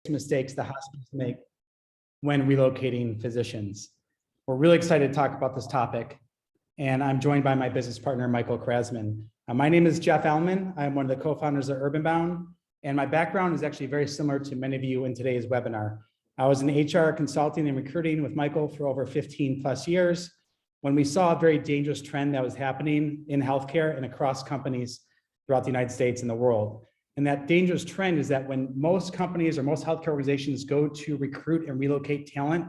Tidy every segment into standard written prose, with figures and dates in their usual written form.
mistakes the hospitals make when relocating physicians. We're really excited to talk about this topic, and I'm joined by my business partner, Michael Krasman. My name is Jeff Ellman. I'm one of the co-founders of UrbanBound, and my background is actually very similar to many of you in today's webinar. I was in HR consulting and recruiting with Michael for over 15 plus years when we saw a very dangerous trend that was happening in healthcare and across companies throughout the United States and the world. And that dangerous trend is that when most companies or most healthcare organizations go to recruit and relocate talent,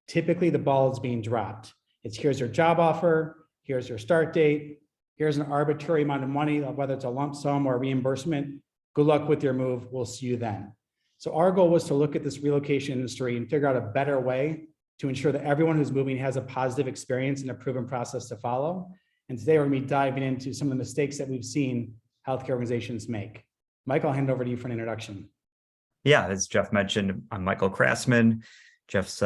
typically the ball is being dropped. It's here's your job offer, here's your start date, here's an arbitrary amount of money, whether it's a lump sum or reimbursement. Good luck with your move. We'll see you then. So our goal was to look at this relocation industry and figure out a better way to ensure that everyone who's moving has a positive experience and a proven process to follow. And today we're going to be diving into some of the mistakes that we've seen healthcare organizations make. Michael, I'll hand it over to you for an introduction. Yeah, as Jeff mentioned, I'm Michael Krasman, Jeff's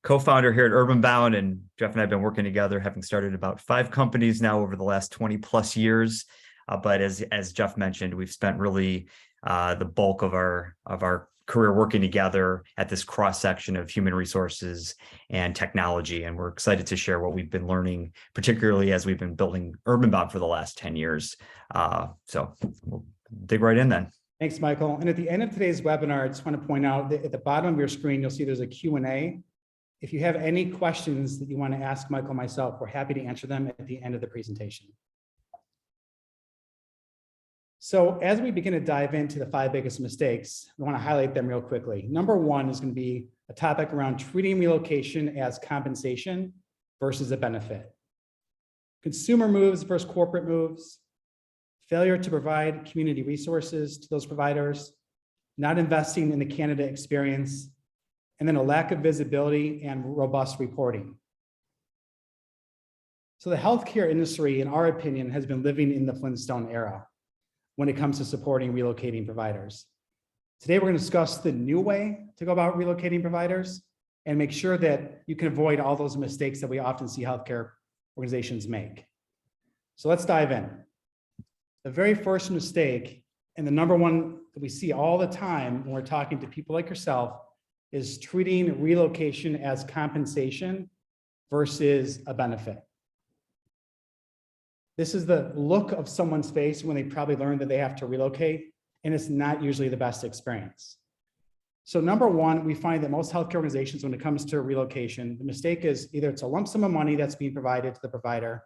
co-founder here at UrbanBound, and Jeff and I have been working together, having started about 5 companies now over the last 20 plus years. But as Jeff mentioned, we've spent really the bulk of our career working together at this cross section of human resources and technology, and we're excited to share what we've been learning, particularly as we've been building UrbanBound for the last 10 years. So we'll dig right in then. Thanks, Michael. And at the end of today's webinar, I just want to point out that at the bottom of your screen, you'll see there's a Q&A. If you have any questions that you want to ask Michael and myself, we're happy to answer them at the end of the presentation. So as we begin to dive into the 5 biggest mistakes, I want to highlight them real quickly. Number 1 is going to be a topic around treating relocation as compensation versus a benefit. Consumer moves versus corporate moves, failure to provide community resources to those providers, not investing in the candidate experience, and then a lack of visibility and robust reporting. So the healthcare industry, in our opinion, has been living in the Flintstone era when it comes to supporting relocating providers. Today, we're going to discuss the new way to go about relocating providers and make sure that you can avoid all those mistakes that we often see healthcare organizations make. So let's dive in. The very first mistake, and the number one that we see all the time when we're talking to people like yourself, is treating relocation as compensation versus a benefit. This is the look of someone's face when they probably learned that they have to relocate, and it's not usually the best experience. So number 1, we find that most healthcare organizations, when it comes to relocation, the mistake is either it's a lump sum of money that's being provided to the provider,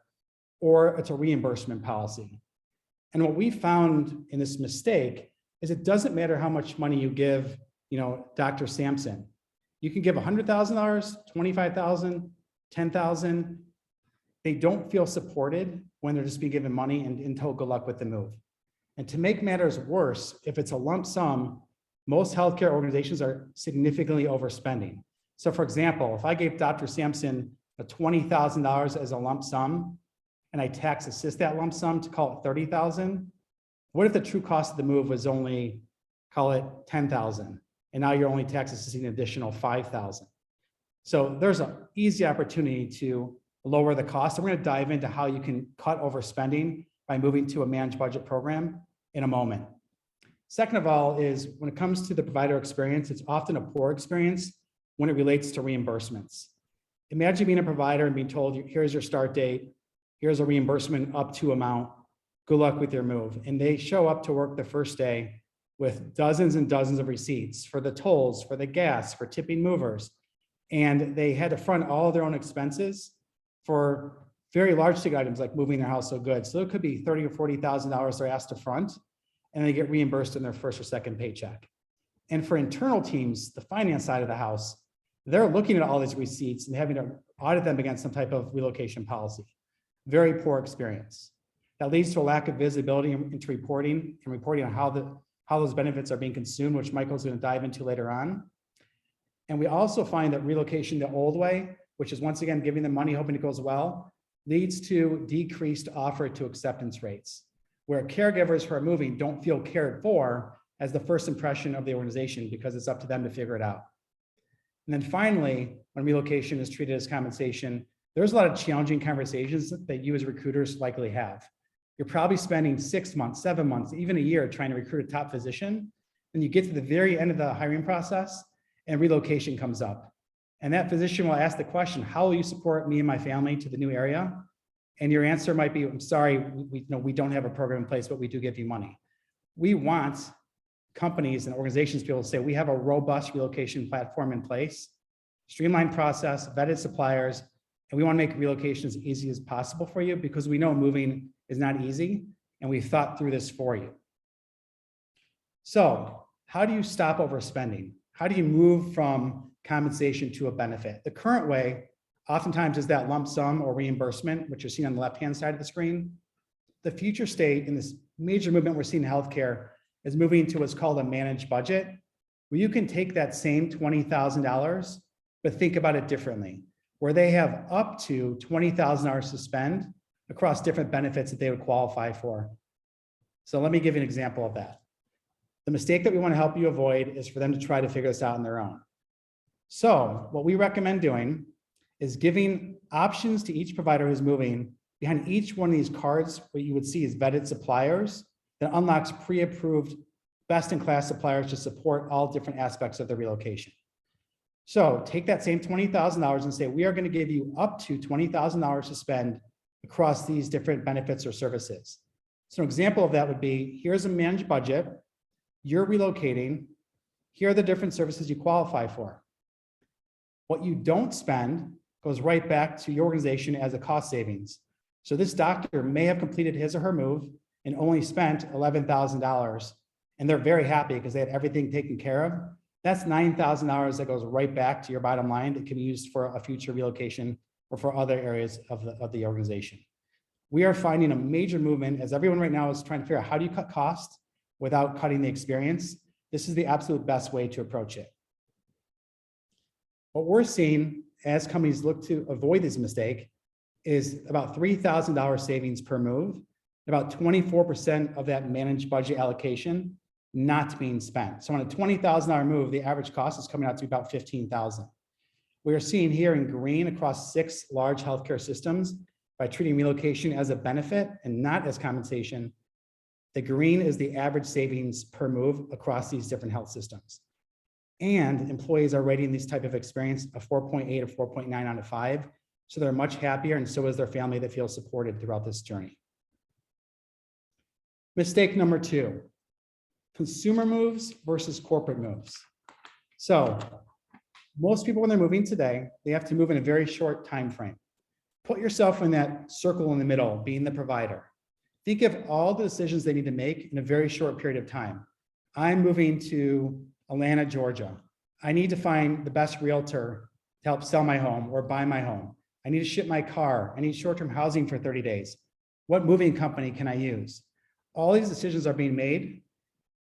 or it's a reimbursement policy. And what we found in this mistake is it doesn't matter how much money you give, Dr. Sampson. You can give $100,000, $25,000, $10,000. They don't feel supported when they're just being given money and told good luck with the move. And to make matters worse, if it's a lump sum, most healthcare organizations are significantly overspending. So for example, if I gave Dr. Sampson a $20,000 as a lump sum, and I tax assist that lump sum to call it $30,000, what if the true cost of the move was only, call it $10,000, and now you're only tax assisting an additional $5,000? So there's an easy opportunity to lower the cost. And we're going to dive into how you can cut overspending by moving to a managed budget program in a moment. Second of all is when it comes to the provider experience, it's often a poor experience when it relates to reimbursements. Imagine being a provider and being told, here's your start date, here's a reimbursement up to amount, good luck with your move. And they show up to work the first day with dozens and dozens of receipts for the tolls, for the gas, for tipping movers. And they had to front all of their own expenses for very large ticket items like moving their house so good. So it could be $30,000 or $40,000 they're asked to front, and they get reimbursed in their first or second paycheck. And for internal teams, the finance side of the house, they're looking at all these receipts and having to audit them against some type of relocation policy. Very poor experience. That leads to a lack of visibility into reporting on how those benefits are being consumed, which Michael's going to dive into later on. And we also find that relocation the old way, which is once again giving them money, hoping it goes well, leads to decreased offer to acceptance rates, where caregivers who are moving don't feel cared for as the first impression of the organization because it's up to them to figure it out. And then finally, when relocation is treated as compensation, there's a lot of challenging conversations that you as recruiters likely have. You're probably spending 6 months, 7 months, even a year trying to recruit a top physician. Then you get to the very end of the hiring process and relocation comes up. And that physician will ask the question, how will you support me and my family to the new area? And your answer might be, I'm sorry, we don't have a program in place, but we do give you money. We want companies and organizations to be able to say, we have a robust relocation platform in place, streamlined process, vetted suppliers, and we want to make relocation as easy as possible for you because we know moving is not easy, and we've thought through this for you. So how do you stop overspending? How do you move from compensation to a benefit? The current way oftentimes is that lump sum or reimbursement, which you're seeing on the left-hand side of the screen. The future state in this major movement we're seeing in healthcare is moving to what's called a managed budget, where you can take that same $20,000, but think about it differently, where they have up to $20,000 to spend across different benefits that they would qualify for. So let me give you an example of that. The mistake that we want to help you avoid is for them to try to figure this out on their own. So what we recommend doing is giving options to each provider who's moving. Behind each one of these cards, what you would see is vetted suppliers that unlocks pre-approved best-in-class suppliers to support all different aspects of the relocation. So take that same $20,000 and say, we are going to give you up to $20,000 to spend across these different benefits or services. So an example of that would be, here's a managed budget, you're relocating, here are the different services you qualify for. What you don't spend goes right back to your organization as a cost savings. So this doctor may have completed his or her move and only spent $11,000, and they're very happy because they had everything taken care of. That's $9,000 that goes right back to your bottom line that can be used for a future relocation or for other areas of the organization. We are finding a major movement as everyone right now is trying to figure out how do you cut costs without cutting the experience. This is the absolute best way to approach it. What we're seeing as companies look to avoid this mistake is about $3,000 savings per move, about 24% of that managed budget allocation not being spent. So on a $20,000 move, the average cost is coming out to about $15,000. We are seeing here in green across 6 large healthcare systems by treating relocation as a benefit and not as compensation. The green is the average savings per move across these different health systems. And employees are rating this type of experience a 4.8 or 4.9 out of 5. So they're much happier, and so is their family that feels supported throughout this journey. Mistake number 2, consumer moves versus corporate moves. So most people when they're moving today, they have to move in a very short time frame. Put yourself in that circle in the middle, being the provider. Think of all the decisions they need to make in a very short period of time. I'm moving to Atlanta, Georgia. I need to find the best realtor to help sell my home or buy my home. I need to ship my car. I need short-term housing for 30 days. What moving company can I use? All these decisions are being made,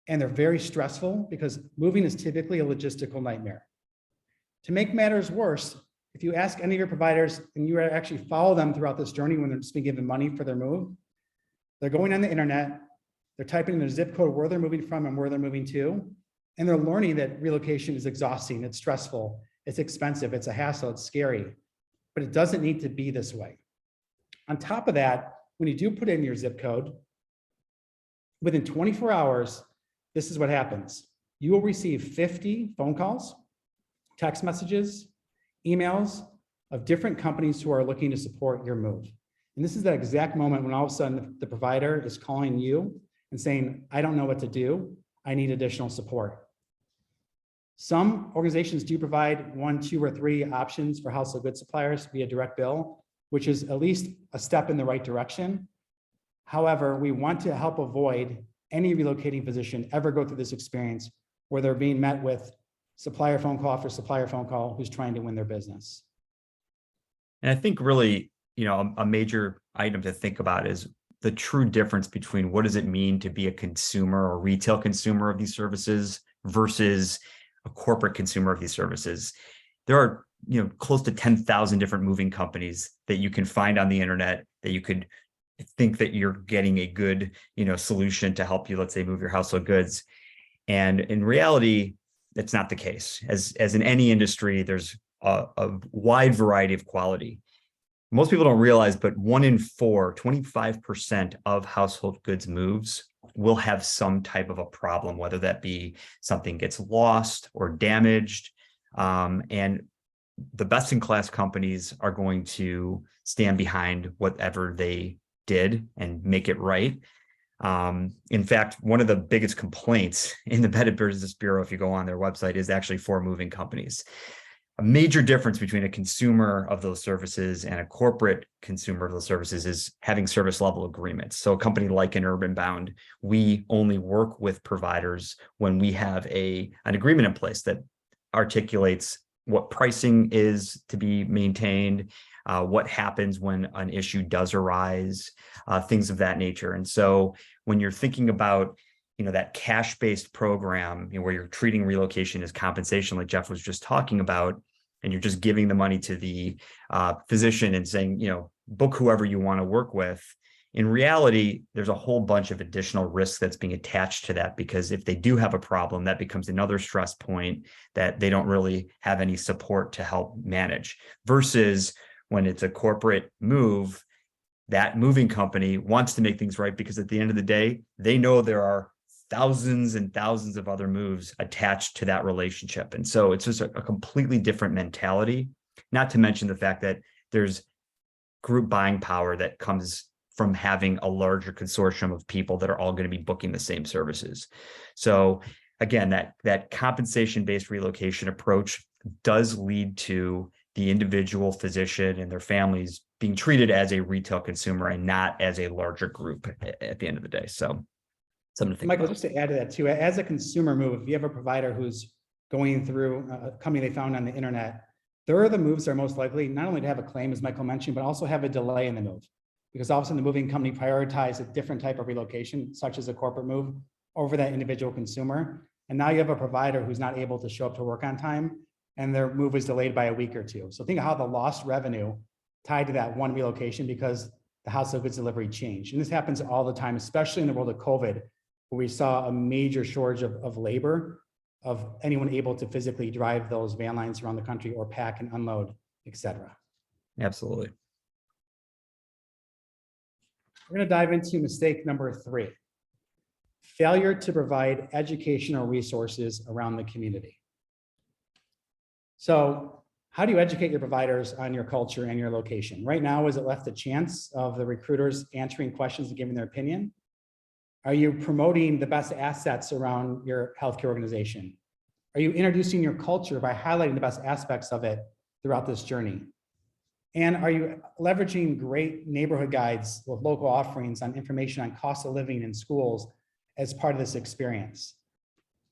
and they're very stressful because moving is typically a logistical nightmare. To make matters worse, if you ask any of your providers and you actually follow them throughout this journey when they're just being given money for their move, they're going on the internet, they're typing in their zip code where they're moving from and where they're moving to, and they're learning that relocation is exhausting, it's stressful, it's expensive, it's a hassle, it's scary, but it doesn't need to be this way. On top of that, when you do put in your zip code, within 24 hours, this is what happens. You will receive 50 phone calls, text messages, emails of different companies who are looking to support your move. And this is that exact moment when all of a sudden the provider is calling you and saying, I don't know what to do. I need additional support. Some organizations do provide 1, 2, or 3 options for household goods suppliers via direct bill, which is at least a step in the right direction. However, we want to help avoid any relocating physician ever go through this experience where they're being met with supplier phone call after supplier phone call who's trying to win their business. And I think really, a major item to think about is the true difference between what does it mean to be a consumer or retail consumer of these services versus a corporate consumer of these services. There are, close to 10,000 different moving companies that you can find on the internet that you could think that you're getting a good, solution to help you, let's say, move your household goods. And in reality, that's not the case. As in any industry, there's a wide variety of quality. Most people don't realize, but 1 in 4, 25% of household goods moves will have some type of a problem, whether that be something gets lost or damaged. And the best in class companies are going to stand behind whatever they did and make it right. In fact, one of the biggest complaints in the Better Business Bureau, if you go on their website, is actually for moving companies. A major difference between a consumer of those services and a corporate consumer of those services is having service level agreements. So a company like an Urban Bound, we only work with providers when we have an agreement in place that articulates what pricing is to be maintained, what happens when an issue does arise, things of that nature. And so when you're thinking about that cash-based program, where you're treating relocation as compensation, like Jeff was just talking about, and you're just giving the money to the physician and saying, book whoever you want to work with. In reality, there's a whole bunch of additional risk that's being attached to that, because if they do have a problem, that becomes another stress point that they don't really have any support to help manage. Versus when it's a corporate move, that moving company wants to make things right, because at the end of the day, they know there are thousands and thousands of other moves attached to that relationship. And so it's just a completely different mentality, not to mention the fact that there's group buying power that comes from having a larger consortium of people that are all going to be booking the same services. So again, that compensation-based relocation approach does lead to the individual physician and their families being treated as a retail consumer and not as a larger group at the end of the day. So something to think Michael, about. just to add to that too, as a consumer move, if you have a provider who's going through a company they found on the internet, there are the moves that are most likely not only to have a claim, as Michael mentioned, but also have a delay in the move. Because all of a sudden the moving company prioritized a different type of relocation, such as a corporate move, over that individual consumer. And now you have a provider who's not able to show up to work on time, and their move was delayed by a week or two. So think of how the lost revenue tied to that one relocation because the house of goods delivery changed. And this happens all the time, especially in the world of COVID, where we saw a major shortage of labor, of anyone able to physically drive those van lines around the country or pack and unload, et cetera. Absolutely. We're going to dive into mistake number 3, failure to provide educational resources around the community. So how do you educate your providers on your culture and your location? Right now, is it left to chance of the recruiters answering questions and giving their opinion? Are you promoting the best assets around your healthcare organization? Are you introducing your culture by highlighting the best aspects of it throughout this journey? And are you leveraging great neighborhood guides with local offerings on information on cost of living in schools as part of this experience?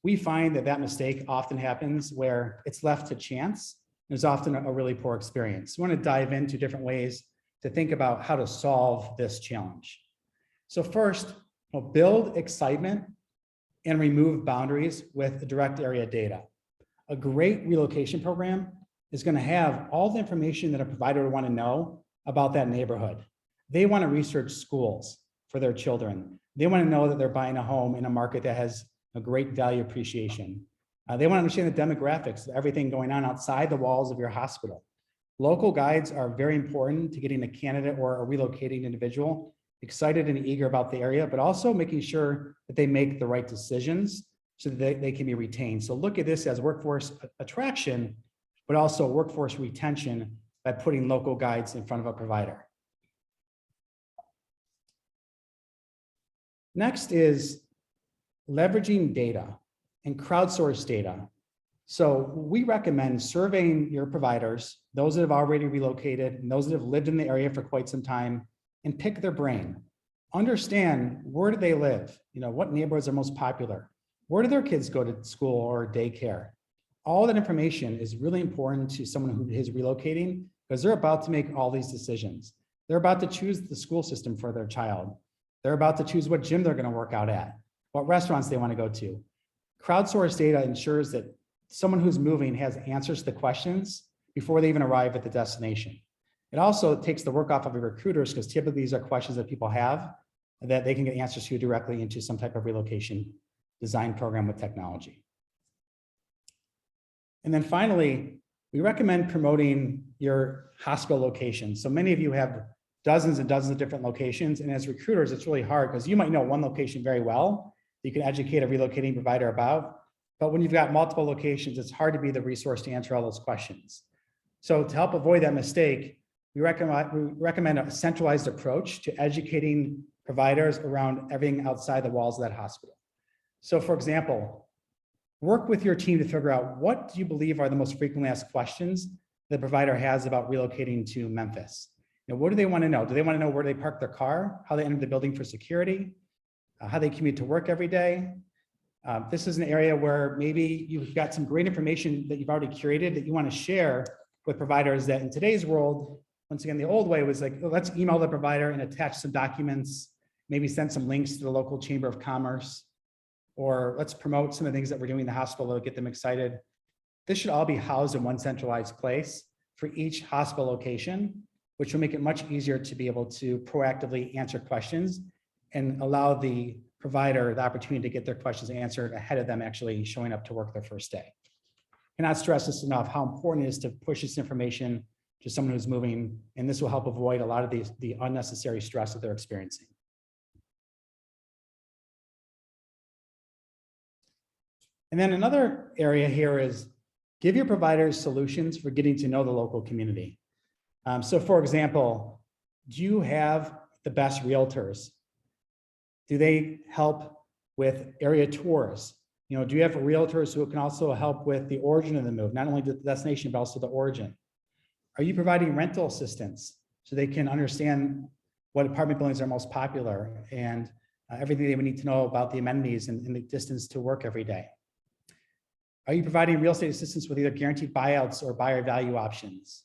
We find that mistake often happens where it's left to chance. There's often a really poor experience. We want to dive into different ways to think about how to solve this challenge. So first, build excitement and remove boundaries with direct area data. A great relocation program is going to have all the information that a provider would want to know about that neighborhood. They want to research schools for their children. They want to know that they're buying a home in a market that has a great value appreciation. They want to understand the demographics of everything going on outside the walls of your hospital. Local guides are very important to getting a candidate or a relocating individual excited and eager about the area, but also making sure that they make the right decisions so that they can be retained. So look at this as workforce attraction, but also workforce retention by putting local guides in front of a provider. Next is leveraging data and crowdsource data. So we recommend surveying your providers, those that have already relocated and those that have lived in the area for quite some time, and pick their brain. Understand, where do they live? What neighborhoods are most popular? Where do their kids go to school or daycare? All that information is really important to someone who is relocating because they're about to make all these decisions. They're about to choose the school system for their child. They're about to choose what gym they're going to work out at, what restaurants they want to go to. Crowdsourced data ensures that someone who's moving has answers to the questions before they even arrive at the destination. It also takes the work off of your recruiters because typically these are questions that people have that they can get answers to directly into some type of relocation design program with technology. And then finally, we recommend promoting your hospital location. So many of you have dozens and dozens of different locations. And as recruiters, it's really hard because you might know one location very well that you can educate a relocating provider about. But when you've got multiple locations, it's hard to be the resource to answer all those questions. So to help avoid that mistake, we recommend a centralized approach to educating providers around everything outside the walls of that hospital. So for example, work with your team to figure out what do you believe are the most frequently asked questions the provider has about relocating to Memphis. You know, what do they want to know? Do they want to know where they park their car, how they enter the building for security, how they commute to work every day? This is an area where maybe you've got some great information that you've already curated that you want to share with providers that in today's world, once again, the old way was like, oh, let's email the provider and attach some documents, maybe send some links to the local chamber of commerce, or let's promote some of the things that we're doing in the hospital to get them excited. This should all be housed in one centralized place for each hospital location, which will make it much easier to be able to proactively answer questions and allow the provider the opportunity to get their questions answered ahead of them actually showing up to work their first day. Cannot stress this enough, how important it is to push this information to someone who's moving, and this will help avoid a lot of the unnecessary stress that they're experiencing. And then another area here is give your providers solutions for getting to know the local community. So for example, do you have the best realtors? Do they help with area tours? You know, do you have realtors who can also help with the origin of the move, not only the destination, but also the origin? Are you providing rental assistance so they can understand what apartment buildings are most popular and everything they would need to know about the amenities and the distance to work every day? Are you providing real estate assistance with either guaranteed buyouts or buyer value options?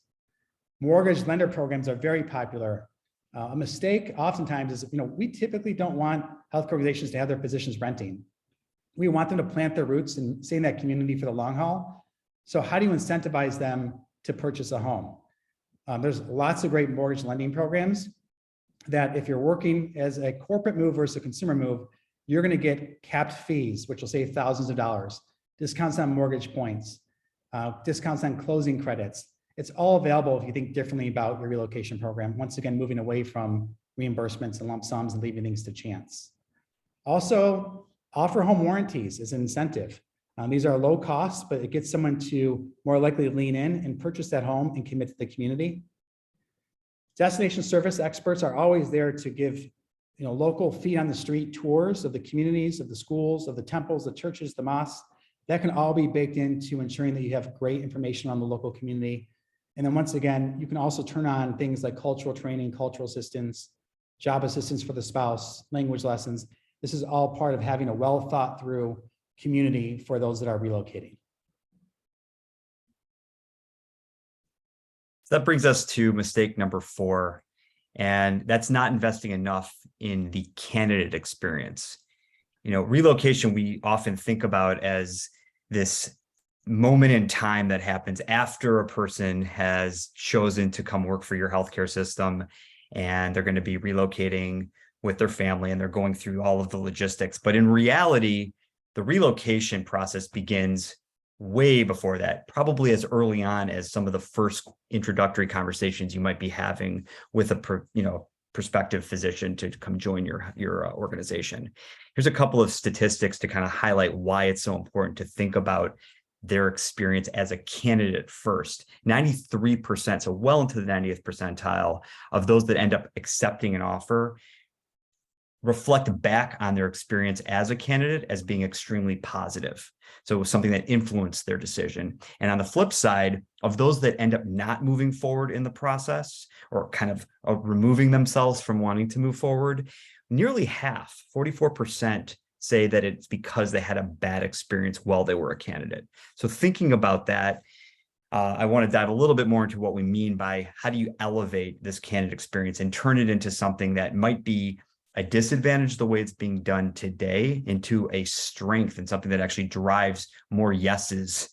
Mortgage lender programs are very popular. A mistake oftentimes is, you know, we typically don't want healthcare organizations to have their physicians renting. We want them to plant their roots and stay in that community for the long haul. So how do you incentivize them to purchase a home? There's lots of great mortgage lending programs that if you're working as a corporate move versus a consumer move, you're going to get capped fees, which will save thousands of dollars, discounts on mortgage points, discounts on closing credits. It's all available if you think differently about your relocation program. Once again, moving away from reimbursements and lump sums and leaving things to chance. Also, offer home warranties as an incentive. These are low cost, but it gets someone to more likely lean in and purchase that home and commit to the community. Destination service experts are always there to give, you know, local feet on the street tours of the communities, of the schools, of the temples, the churches, the mosques. That can all be baked into ensuring that you have great information on the local community. And then once again, you can also turn on things like cultural training, cultural assistance, job assistance for the spouse, language lessons. This is all part of having a well thought through community for those that are relocating. So that brings us to mistake number 4, and that's not investing enough in the candidate experience. You know, relocation we often think about as this moment in time that happens after a person has chosen to come work for your healthcare system, and they're going to be relocating with their family and they're going through all of the logistics. But in reality, the relocation process begins way before that, probably as early on as some of the first introductory conversations you might be having with a prospective physician to come join your organization. Here's a couple of statistics to kind of highlight why it's so important to think about their experience as a candidate first. 93%, so well into the 90th percentile of those that end up accepting an offer reflect back on their experience as a candidate as being extremely positive. So it was something that influenced their decision. And on the flip side, of those that end up not moving forward in the process or kind of removing themselves from wanting to move forward, nearly half, 44%, say that it's because they had a bad experience while they were a candidate. So thinking about that, I want to dive a little bit more into what we mean by how do you elevate this candidate experience and turn it into something that might be a disadvantage the way it's being done today into a strength and something that actually drives more yeses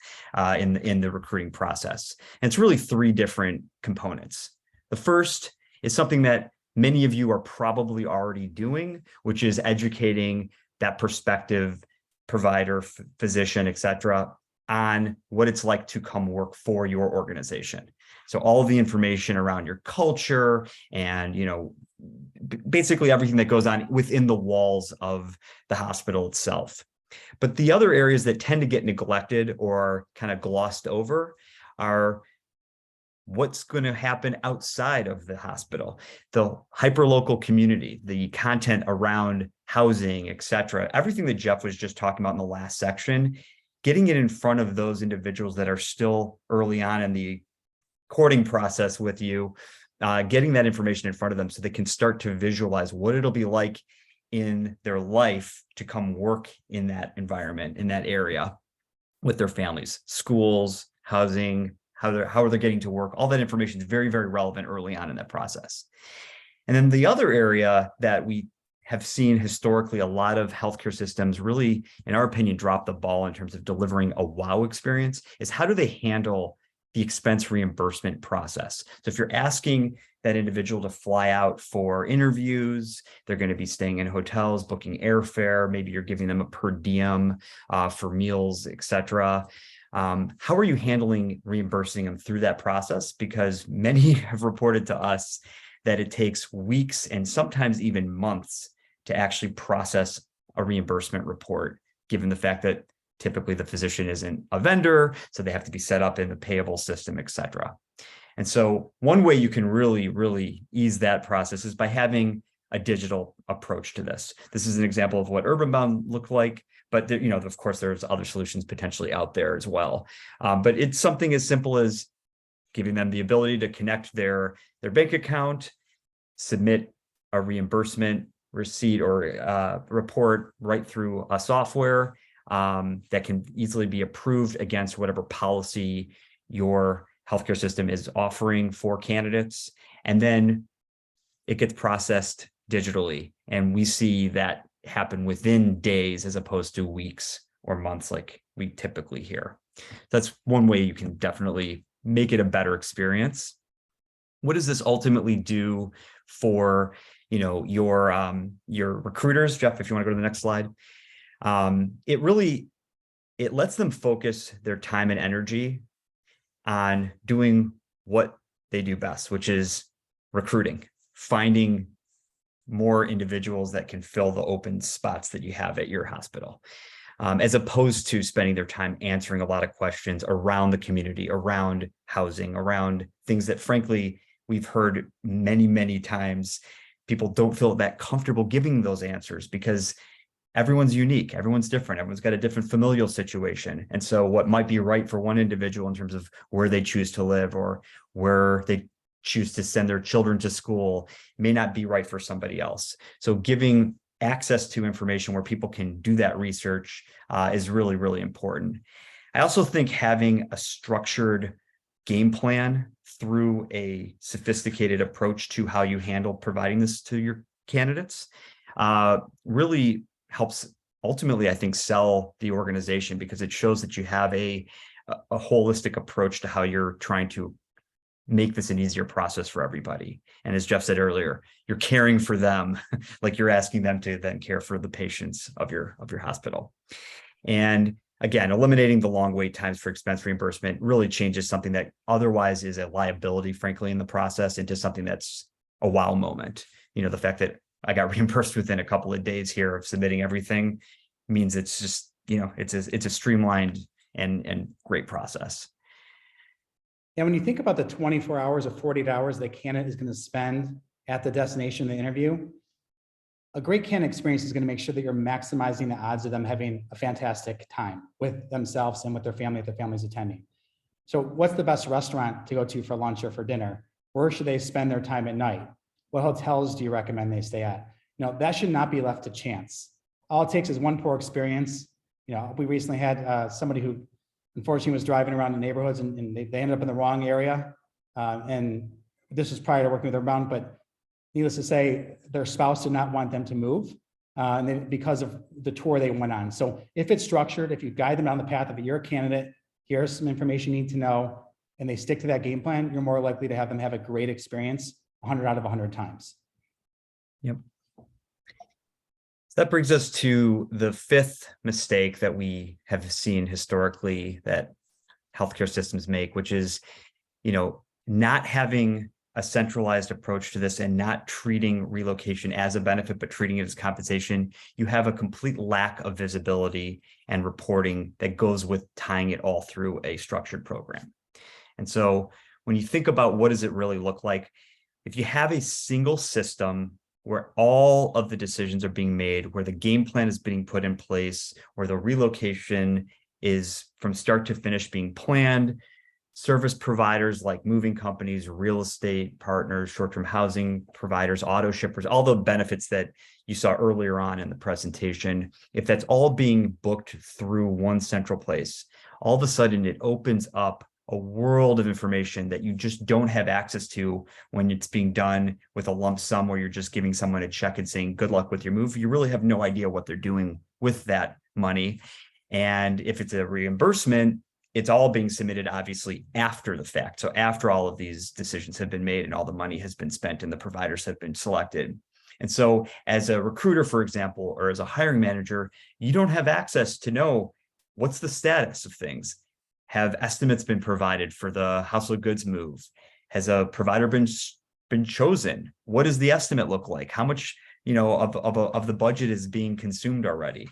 in the recruiting process. And it's really 3 different components. The first is something that many of you are probably already doing, which is educating that prospective provider, physician, et cetera, on what it's like to come work for your organization. So all of the information around your culture and, basically everything that goes on within the walls of the hospital itself. But the other areas that tend to get neglected or kind of glossed over are what's going to happen outside of the hospital, the hyperlocal community, the content around housing, et cetera, everything that Jeff was just talking about in the last section, getting it in front of those individuals that are still early on in the courting process with you, getting that information in front of them so they can start to visualize what it'll be like in their life to come work in that environment, in that area with their families, schools, housing, how are they getting to work. All that information is very, very relevant early on in that process. And then the other area that we have seen historically, a lot of healthcare systems really, in our opinion, drop the ball in terms of delivering a wow experience is how do they handle the expense reimbursement process. So if you're asking that individual to fly out for interviews, they're going to be staying in hotels, booking airfare, maybe you're giving them a per diem for meals, et cetera. How are you handling reimbursing them through that process? Because many have reported to us that it takes weeks and sometimes even months to actually process a reimbursement report, given the fact that typically the physician isn't a vendor, so they have to be set up in the payable system, et cetera. And so one way you can really, really ease that process is by having a digital approach to this. This is an example of what UrbanBound looked like, but there, of course, there's other solutions potentially out there as well. But it's something as simple as giving them the ability to connect their bank account, submit a reimbursement receipt or report right through a software that can easily be approved against whatever policy your healthcare system is offering for candidates. And then it gets processed digitally. And we see that happen within days as opposed to weeks or months like we typically hear. That's one way you can definitely make it a better experience. What does this ultimately do for your recruiters? Jeff, if you want to go to the next slide. It lets them focus their time and energy on doing what they do best, which is recruiting, finding more individuals that can fill the open spots that you have at your hospital, as opposed to spending their time answering a lot of questions around the community, around housing, around things that frankly, we've heard many, many times. People don't feel that comfortable giving those answers because everyone's unique, everyone's different, everyone's got a different familial situation. And so what might be right for one individual in terms of where they choose to live or where they choose to send their children to school may not be right for somebody else. So giving access to information where people can do that research is really, really important. I also think having a structured game plan through a sophisticated approach to how you handle providing this to your candidates really helps ultimately, I think, sell the organization because it shows that you have a holistic approach to how you're trying to make this an easier process for everybody. And as Jeff said earlier, you're caring for them like you're asking them to then care for the patients of your hospital. And again, eliminating the long wait times for expense reimbursement really changes something that otherwise is a liability, frankly, in the process into something that's a wow moment. The fact that I got reimbursed within a couple of days here of submitting everything means it's just, it's a streamlined and great process. And when you think about the 24 hours or 48 hours that candidate is going to spend at the destination of the interview, a great candidate experience is going to make sure that you're maximizing the odds of them having a fantastic time with themselves and with their family if their family's attending. So what's the best restaurant to go to for lunch or for dinner? Where should they spend their time at night? What hotels do you recommend they stay at? That should not be left to chance. All it takes is one poor experience. We recently had somebody who unfortunately was driving around the neighborhoods and they ended up in the wrong area. And this was prior to working with UrbanBound, but needless to say, their spouse did not want them to move because of the tour they went on. So if it's structured, if you guide them down the path of you're a candidate, here's some information you need to know, and they stick to that game plan, you're more likely to have them have a great experience 100 out of 100 times. Yep. So that brings us to the fifth mistake that we have seen historically that healthcare systems make, which is, not having a centralized approach to this and not treating relocation as a benefit, but treating it as compensation. You have a complete lack of visibility and reporting that goes with tying it all through a structured program. And so when you think about what does it really look like, if you have a single system where all of the decisions are being made, where the game plan is being put in place, where the relocation is from start to finish being planned, service providers like moving companies, real estate partners, short-term housing providers, auto shippers, all the benefits that you saw earlier on in the presentation, if that's all being booked through one central place, all of a sudden it opens up a world of information that you just don't have access to when it's being done with a lump sum where you're just giving someone a check and saying, good luck with your move. You really have no idea what they're doing with that money. And if it's a reimbursement, it's all being submitted obviously after the fact. So after all of these decisions have been made and all the money has been spent and the providers have been selected. And so as a recruiter, for example, or as a hiring manager, you don't have access to know what's the status of things. Have estimates been provided for the household goods move? Has a provider been chosen? What does the estimate look like? How much, of the budget is being consumed already?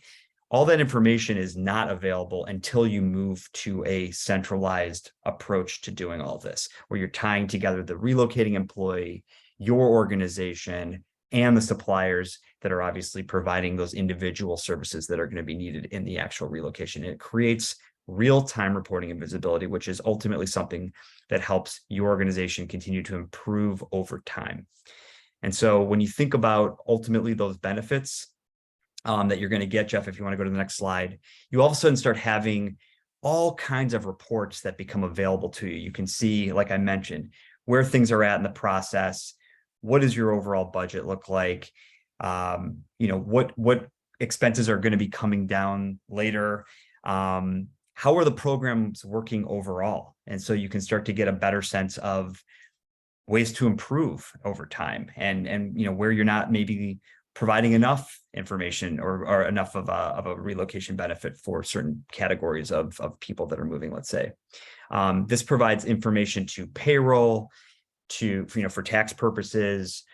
All that information is not available until you move to a centralized approach to doing all this, where you're tying together the relocating employee, your organization, and the suppliers that are obviously providing those individual services that are going to be needed in the actual relocation. And it creates real-time reporting and visibility, which is ultimately something that helps your organization continue to improve over time. And so when you think about ultimately those benefits that you're going to get, Jeff, if you want to go to the next slide, you all of a sudden start having all kinds of reports that become available to you. You can see, like I mentioned, where things are at in the process. What does your overall budget look like? What expenses are going to be coming down later? How are the programs working overall? And so you can start to get a better sense of ways to improve over time and where you're not maybe providing enough information or enough of a relocation benefit for certain categories of people that are moving, let's say. This provides information to payroll, for tax purposes,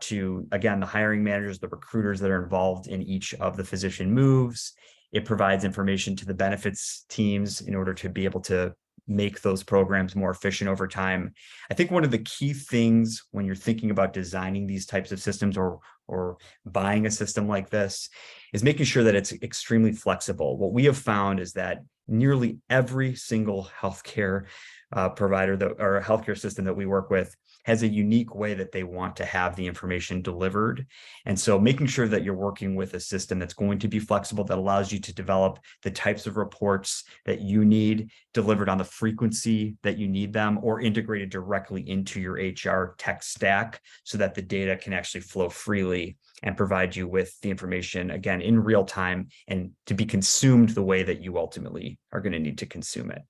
to, again, the hiring managers, the recruiters that are involved in each of the physician moves. It provides information to the benefits teams in order to be able to make those programs more efficient over time. I think one of the key things when you're thinking about designing these types of systems or buying a system like this is making sure that it's extremely flexible. What we have found is that nearly every single healthcare provider or healthcare system that we work with has a unique way that they want to have the information delivered. And so making sure that you're working with a system that's going to be flexible, that allows you to develop the types of reports that you need delivered on the frequency that you need them, or integrated directly into your HR tech stack so that the data can actually flow freely and provide you with the information, again, in real time and to be consumed the way that you ultimately are going to need to consume it.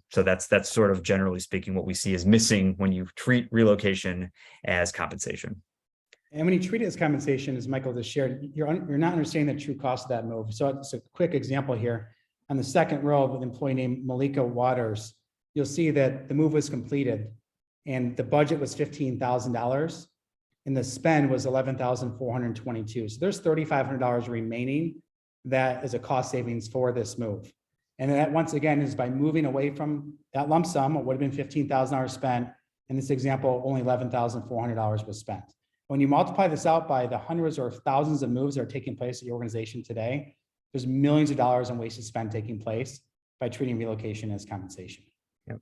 So that's sort of generally speaking what we see is missing when you treat relocation as compensation. And when you treat it as compensation, as Michael just shared, you're not understanding the true cost of that move. So it's a quick example here. On the second row of an employee named Malika Waters, you'll see that the move was completed and the budget was $15,000 and the spend was $11,422. So there's $3,500 remaining that is a cost savings for this move. And that, once again, is by moving away from that lump sum. It would have been $15,000 spent. In this example, only $11,400 was spent. When you multiply this out by the hundreds or thousands of moves that are taking place at your organization today, there's millions of dollars in wasted spend taking place by treating relocation as compensation. Yep.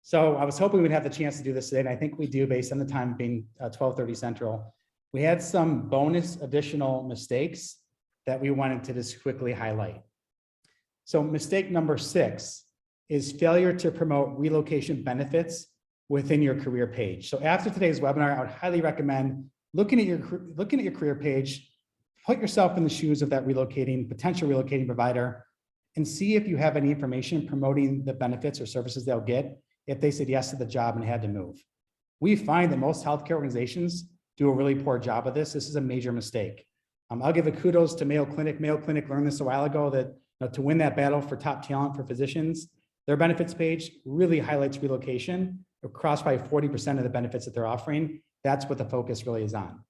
So I was hoping we'd have the chance to do this today, and I think we do based on the time being 12:30 Central. We had some bonus additional mistakes that we wanted to just quickly highlight. So mistake number 6 is failure to promote relocation benefits within your career page. So after today's webinar, I would highly recommend looking at your career page, put yourself in the shoes of that potential relocating provider, and see if you have any information promoting the benefits or services they'll get if they said yes to the job and had to move. We find that most healthcare organizations do a really poor job of this. This is a major mistake. I'll give a kudos to Mayo Clinic. Mayo Clinic learned this a while ago that to win that battle for top talent for physicians, their benefits page really highlights relocation across by 40% of the benefits that they're offering. That's what the focus really is on.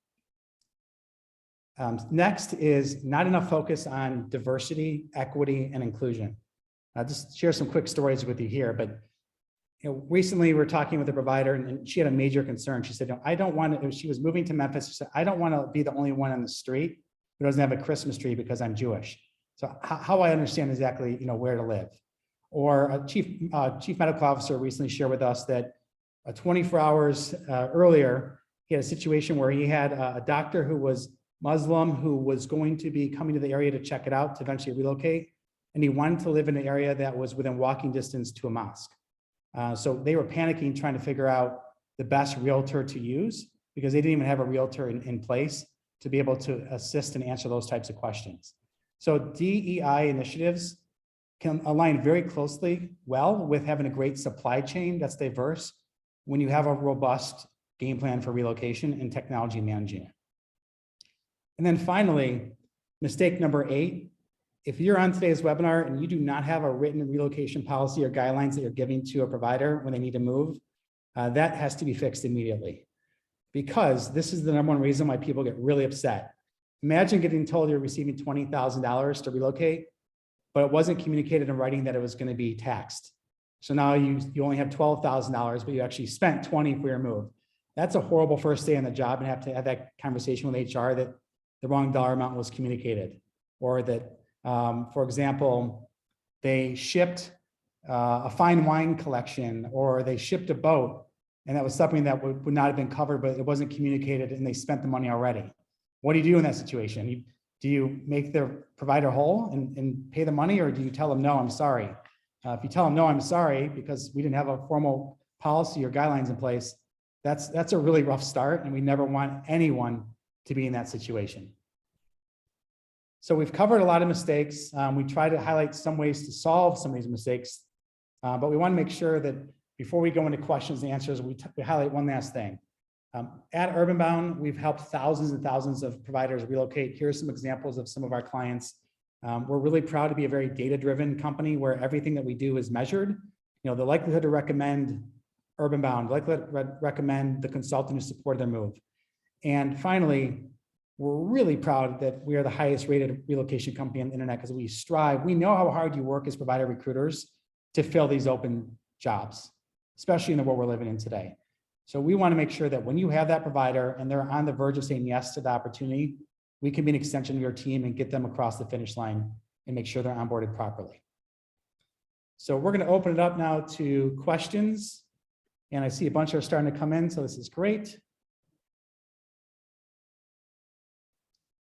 Next is not enough focus on diversity, equity, and inclusion. I'll just share some quick stories with you here, but recently we were talking with a provider and she had a major concern. She said, no, I don't want to, she was moving to Memphis. She said, I don't want to be the only one on the street who doesn't have a Christmas tree because I'm Jewish. So how I understand exactly, where to live. Or a chief medical officer recently shared with us that 24 hours earlier, he had a situation where he had a doctor who was Muslim who was going to be coming to the area to check it out to eventually relocate. And he wanted to live in an area that was within walking distance to a mosque. So they were panicking, trying to figure out the best realtor to use because they didn't even have a realtor in place to be able to assist and answer those types of questions. So DEI initiatives can align very closely well with having a great supply chain that's diverse when you have a robust game plan for relocation and technology managing it. And then finally, mistake number 8, if you're on today's webinar and you do not have a written relocation policy or guidelines that you're giving to a provider when they need to move, that has to be fixed immediately. Because this is the number one reason why people get really upset. Imagine getting told you're receiving $20,000 to relocate, but it wasn't communicated in writing that it was going to be taxed. So now you only have $12,000, but you actually spent $20,000 for your move. That's a horrible first day on the job and have to have that conversation with HR that the wrong dollar amount was communicated, or that, for example, they shipped a fine wine collection, or they shipped a boat, and that was something that would not have been covered, but it wasn't communicated, and they spent the money already. What do you do in that situation? Do you make the provider whole and pay the money, or do you tell them, no, I'm sorry? If you tell them, no, I'm sorry, because we didn't have a formal policy or guidelines in place, that's a really rough start, and we never want anyone to be in that situation. So we've covered a lot of mistakes. We try to highlight some ways to solve some of these mistakes, but we want to make sure that before we go into questions and answers, we highlight one last thing. At UrbanBound, we've helped thousands and thousands of providers relocate. Here are some examples of some of our clients. We're really proud to be a very data-driven company where everything that we do is measured. The likelihood to recommend UrbanBound, likelihood to recommend the consultant who supported their move. And finally, we're really proud that we are the highest rated relocation company on the internet because we strive. We know how hard you work as provider recruiters to fill these open jobs, especially in the world we're living in today. So we want to make sure that when you have that provider and they're on the verge of saying yes to the opportunity, we can be an extension of your team and get them across the finish line and make sure they're onboarded properly. So we're going to open it up now to questions. And I see a bunch are starting to come in, so this is great.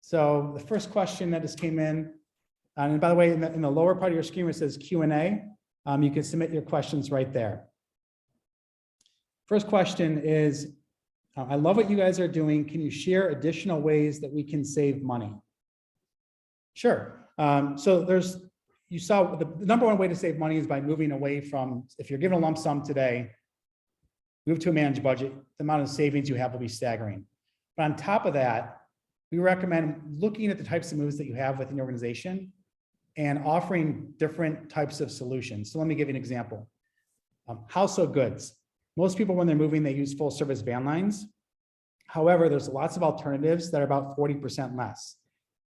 So the first question that just came in, and by the way, in the lower part of your screen where it says Q&A, you can submit your questions right there. First question is, I love what you guys are doing. Can you share additional ways that we can save money? Sure. So you saw the number one way to save money is by moving away from, if you're given a lump sum today, move to a managed budget, the amount of savings you have will be staggering. But on top of that, we recommend looking at the types of moves that you have within your organization and offering different types of solutions. So let me give you an example. Household goods. Most people, when they're moving, they use full service van lines. However, there's lots of alternatives that are about 40% less.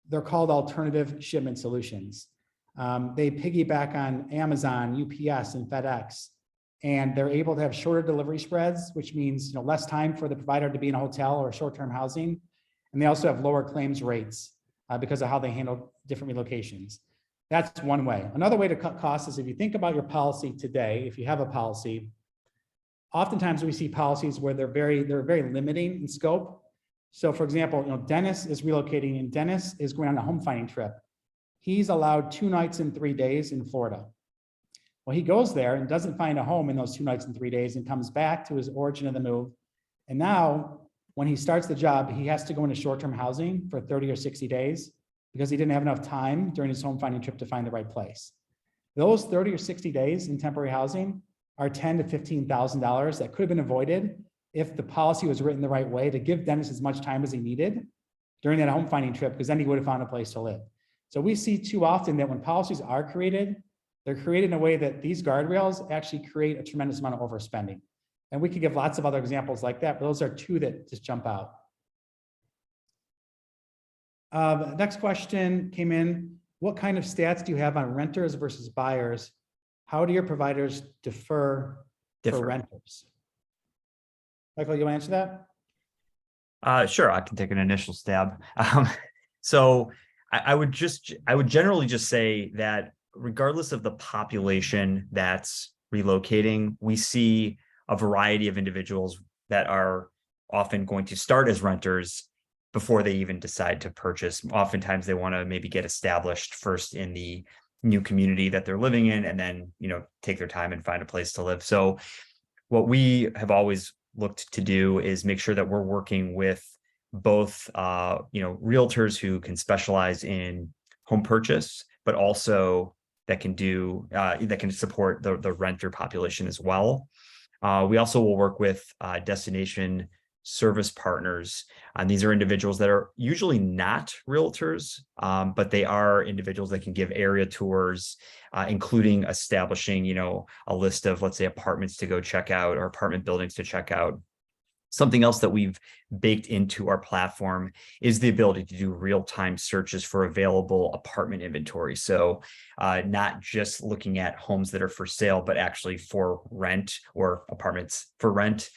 They're called alternative shipment solutions. They piggyback on Amazon, UPS, and FedEx, and they're able to have shorter delivery spreads, which means less time for the provider to be in a hotel or short-term housing. And they also have lower claims rates because of how they handle different relocations. That's one way. Another way to cut costs is if you think about your policy today, if you have a policy, oftentimes we see policies where they're very limiting in scope. So for example, Dennis is relocating and Dennis is going on a home finding trip. He's allowed 2 nights and 3 days in Florida. Well, he goes there and doesn't find a home in those 2 nights and 3 days and comes back to his origin of the move. And now when he starts the job, he has to go into short-term housing for 30 or 60 days because he didn't have enough time during his home finding trip to find the right place. Those 30 or 60 days in temporary housing are $10,000 to $15,000 that could have been avoided if the policy was written the right way to give Dennis as much time as he needed during that home finding trip, because then he would have found a place to live. So we see too often that when policies are created, they're created in a way that these guardrails actually create a tremendous amount of overspending. And we could give lots of other examples like that, but those are two that just jump out. Next question came in. What kind of stats do you have on renters versus buyers? How do your providers differ for renters? Michael, you want to answer that? Sure, I can take an initial stab. So I would generally just say that regardless of the population that's relocating, we see a variety of individuals that are often going to start as renters before they even decide to purchase. Oftentimes they want to maybe get established first in the new community that they're living in, and then, take their time and find a place to live. So what we have always looked to do is make sure that we're working with both, realtors who can specialize in home purchase, but also that can support the renter population as well. We also will work with destination service partners, and these are individuals that are usually not realtors, but they are individuals that can give area tours, including establishing, a list of, let's say, apartments to go check out or apartment buildings to check out. Something else that we've baked into our platform is the ability to do real-time searches for available apartment inventory. So not just looking at homes that are for sale, but actually for rent or apartments for rent.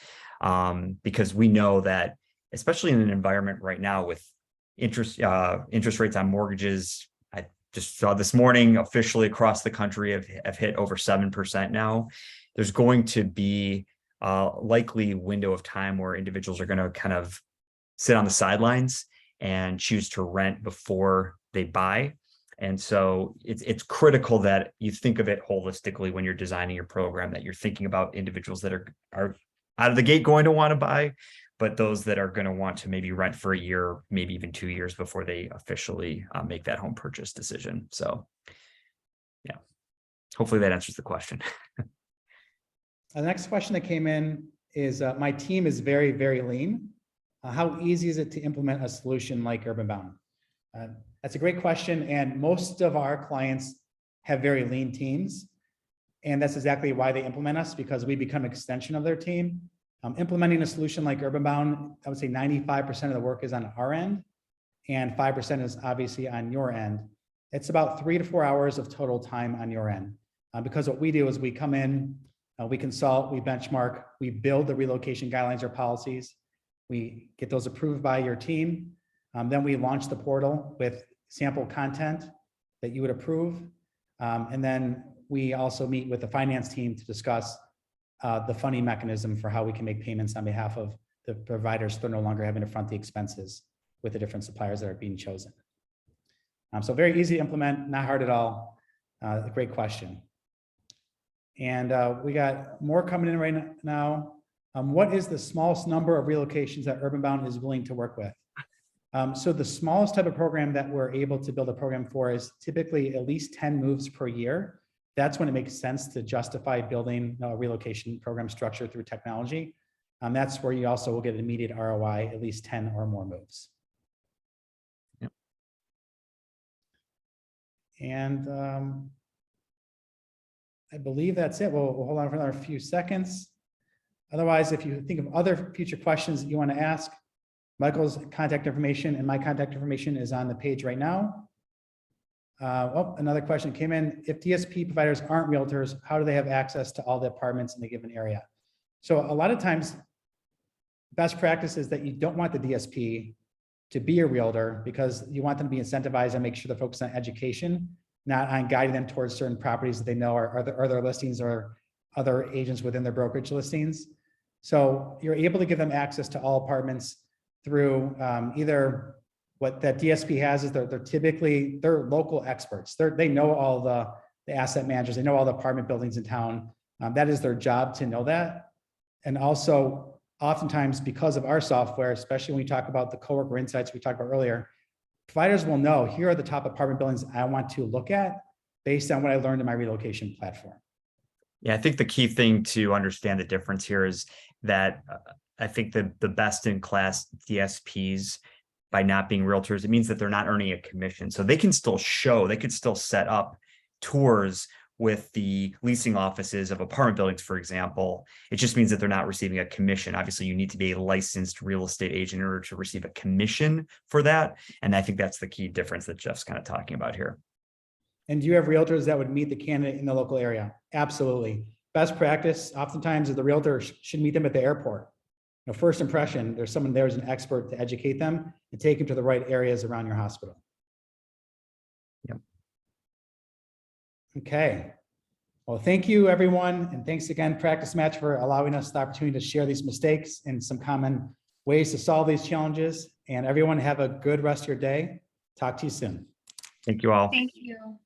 Because we know that, especially in an environment right now with interest rates on mortgages, I just saw this morning officially across the country have hit over 7% now. There's going to be likely window of time where individuals are going to kind of sit on the sidelines and choose to rent before they buy. And so it's critical that you think of it holistically when you're designing your program, that you're thinking about individuals that are out of the gate going to want to buy, but those that are going to want to maybe rent for a year, maybe even 2 years before they officially make that home purchase decision. So yeah, hopefully that answers the question. The next question that came in is, my team is very, very lean. How easy is it to implement a solution like UrbanBound? That's a great question. And most of our clients have very lean teams. And that's exactly why they implement us, because we become an extension of their team. Implementing a solution like UrbanBound, I would say 95% of the work is on our end, and 5% is obviously on your end. It's about 3 to 4 hours of total time on your end. Because what we do is we come in, we consult, we benchmark, we build the relocation guidelines or policies. We get those approved by your team. Then we launch the portal with sample content that you would approve. And then we also meet with the finance team to discuss the funding mechanism for how we can make payments on behalf of the providers, so they're no longer having to front the expenses with the different suppliers that are being chosen. So very easy to implement, not hard at all. A great question. And we got more coming in right now. What is the smallest number of relocations that UrbanBound is willing to work with? So the smallest type of program that we're able to build a program for is typically at least 10 moves per year. That's when it makes sense to justify building a relocation program structure through technology. That's where you also will get immediate ROI, at least 10 or more moves. Yep. And I believe that's it. We'll hold on for another few seconds. Otherwise, if you think of other future questions that you want to ask, Michael's contact information and my contact information is on the page right now. Another question came in. If DSP providers aren't realtors, how do they have access to all the apartments in a given area? So a lot of times, best practice is that you don't want the DSP to be a realtor, because you want them to be incentivized and make sure they're focused on education, not on guiding them towards certain properties that they know are their listings or other agents within their brokerage listings. So you're able to give them access to all apartments through either what that DSP has is they're local experts. They know all the asset managers, they know all the apartment buildings in town. That is their job to know that. And also oftentimes because of our software, especially when we talk about the coworker insights we talked about earlier, providers will know, here are the top apartment buildings I want to look at based on what I learned in my relocation platform. Yeah, I think the key thing to understand the difference here is that I think the best in class DSPs, by not being realtors, it means that they're not earning a commission. So they can still show, they could still set up tours with the leasing offices of apartment buildings, for example. It just means that they're not receiving a commission. Obviously, you need to be a licensed real estate agent in order to receive a commission for that. And I think that's the key difference that Jeff's kind of talking about here. And do you have realtors that would meet the candidate in the local area? Absolutely. Best practice, oftentimes the realtor should meet them at the airport. First impression, there's someone there who's an expert to educate them and take them to the right areas around your hospital. Yep. Okay. Well, thank you, everyone. And thanks again, Practice Match, for allowing us the opportunity to share these mistakes and some common ways to solve these challenges. And everyone have a good rest of your day. Talk to you soon. Thank you all. Thank you.